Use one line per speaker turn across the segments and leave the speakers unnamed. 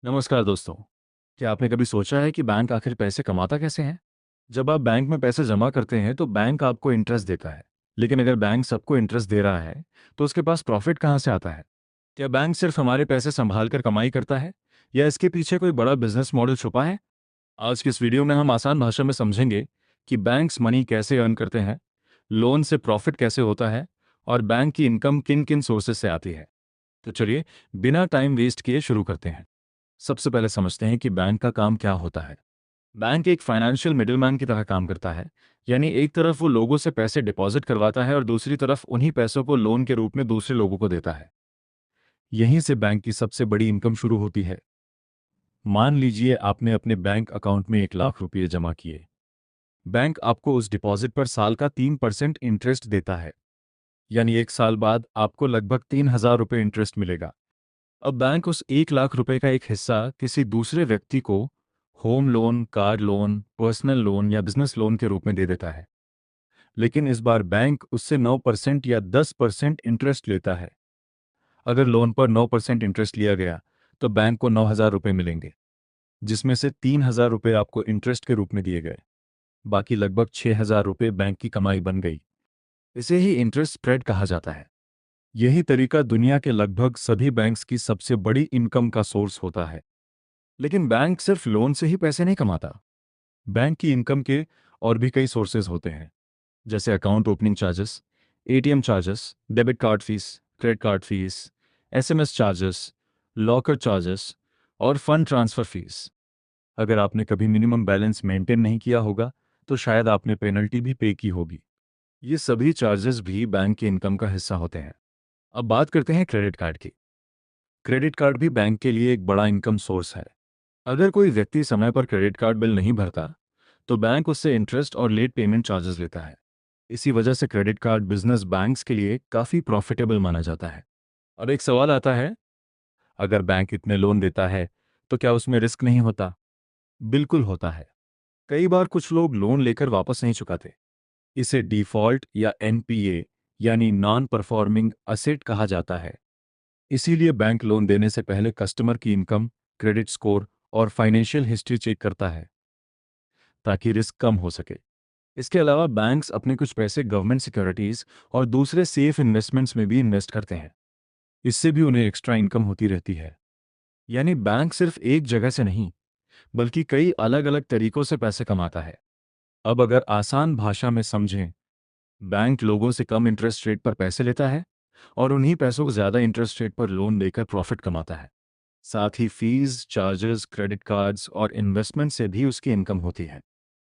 नमस्कार दोस्तों। क्या आपने कभी सोचा है कि बैंक आखिर पैसे कमाता कैसे है? जब आप बैंक में पैसे जमा करते हैं तो बैंक आपको इंटरेस्ट देता है। लेकिन अगर बैंक सबको इंटरेस्ट दे रहा है तो उसके पास प्रॉफिट कहाँ से आता है? क्या बैंक सिर्फ हमारे पैसे संभाल कर कमाई करता है या इसके पीछे कोई बड़ा बिजनेस मॉडल छुपा है? आज की इस वीडियो में हम आसान भाषा में समझेंगे कि बैंक्स मनी कैसे अर्न करते हैं, लोन से प्रॉफिट कैसे होता है और बैंक की इनकम किन किन सोर्सेज से आती है। तो चलिए, बिना टाइम वेस्ट किए शुरू करते हैं। सबसे पहले समझते हैं कि बैंक का काम क्या होता है। बैंक एक फाइनेंशियल मिडिलमैन की तरह काम करता है। यानी एक तरफ वो लोगों से पैसे डिपॉजिट करवाता है और दूसरी तरफ उन्हीं पैसों को लोन के रूप में दूसरे लोगों को देता है। यहीं से बैंक की सबसे बड़ी इनकम शुरू होती है। मान लीजिए आपने अपने बैंक अकाउंट में 1 लाख रुपये जमा किए। बैंक आपको उस डिपॉजिट पर साल का 3% इंटरेस्ट देता है। यानी 1 साल बाद आपको लगभग 3,000 रुपये इंटरेस्ट मिलेगा। अब बैंक उस 1 लाख रुपए का एक हिस्सा किसी दूसरे व्यक्ति को home loan, car loan, personal loan या बिजनेस लोन के रूप में दे देता है। लेकिन इस बार बैंक उससे 9% या 10% इंटरेस्ट लेता है। अगर लोन पर 9% इंटरेस्ट लिया गया तो बैंक को 9,000 रुपये मिलेंगे, जिसमें से 3,000 रुपये आपको इंटरेस्ट के रूप में दिए गए। बाकी लगभग 6,000 रुपये बैंक की कमाई बन गई। इसे ही इंटरेस्ट स्प्रेड कहा जाता है। यही तरीका दुनिया के लगभग सभी बैंक्स की सबसे बड़ी इनकम का सोर्स होता है। लेकिन बैंक सिर्फ लोन से ही पैसे नहीं कमाता। बैंक की इनकम के और भी कई सोर्सेज होते हैं, जैसे account opening charges, ATM charges, debit card fees, credit card fees, SMS charges, locker charges और फंड ट्रांसफ़र फीस। अगर आपने कभी मिनिमम बैलेंस मेंटेन नहीं किया होगा तो शायद आपने पेनल्टी भी पे की होगी। ये सभी चार्जेस भी बैंक की इनकम का हिस्सा होते हैं। अब बात करते हैं क्रेडिट कार्ड की। क्रेडिट कार्ड भी बैंक के लिए एक बड़ा इनकम सोर्स है। अगर कोई व्यक्ति समय पर क्रेडिट कार्ड बिल नहीं भरता तो बैंक उससे इंटरेस्ट और लेट पेमेंट चार्जेस लेता है। इसी वजह से क्रेडिट कार्ड बिजनेस बैंक्स के लिए काफ़ी प्रॉफिटेबल माना जाता है। और एक सवाल आता है, अगर बैंक इतने लोन देता है तो क्या उसमें रिस्क नहीं होता? बिल्कुल होता है। कई बार कुछ लोग लोन लेकर वापस नहीं चुकाते। इसे डिफ़ॉल्ट या एनपीए यानी नॉन परफॉर्मिंग असेट कहा जाता है। इसीलिए बैंक लोन देने से पहले कस्टमर की इनकम, क्रेडिट स्कोर और फाइनेंशियल हिस्ट्री चेक करता है, ताकि रिस्क कम हो सके। इसके अलावा बैंक्स अपने कुछ पैसे गवर्नमेंट सिक्योरिटीज और दूसरे सेफ इन्वेस्टमेंट्स में भी इन्वेस्ट करते हैं। इससे भी उन्हें एक्स्ट्रा इनकम होती रहती है। यानी बैंक सिर्फ एक जगह से नहीं, बल्कि कई अलग अलग तरीकों से पैसे कमाता है। अब अगर आसान भाषा में समझें, बैंक लोगों से कम इंटरेस्ट रेट पर पैसे लेता है और उन्हीं पैसों को ज़्यादा इंटरेस्ट रेट पर लोन देकर प्रॉफिट कमाता है। साथ ही फीस, चार्जेस, क्रेडिट कार्ड्स और इन्वेस्टमेंट से भी उसकी इनकम होती है।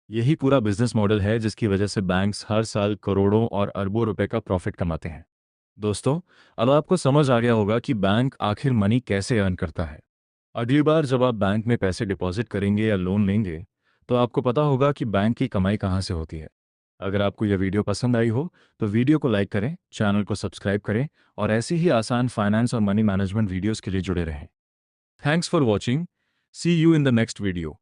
यही पूरा बिजनेस मॉडल है जिसकी वजह से बैंक्स हर साल करोड़ों और अरबों रुपए का प्रॉफिट कमाते हैं। दोस्तों, अब आपको समझ आ गया होगा कि बैंक आखिर मनी कैसे अर्न करता है। अगली बार जब आप बैंक में पैसे डिपॉजिट करेंगे या लोन लेंगे तो आपको पता होगा कि बैंक की कमाई कहाँ से होती है। अगर आपको यह वीडियो पसंद आई हो तो वीडियो को लाइक करें, चैनल को सब्सक्राइब करें और ऐसी ही आसान फाइनेंस और मनी मैनेजमेंट वीडियोस के लिए जुड़े रहें। Thanks for watching. See you in the next video.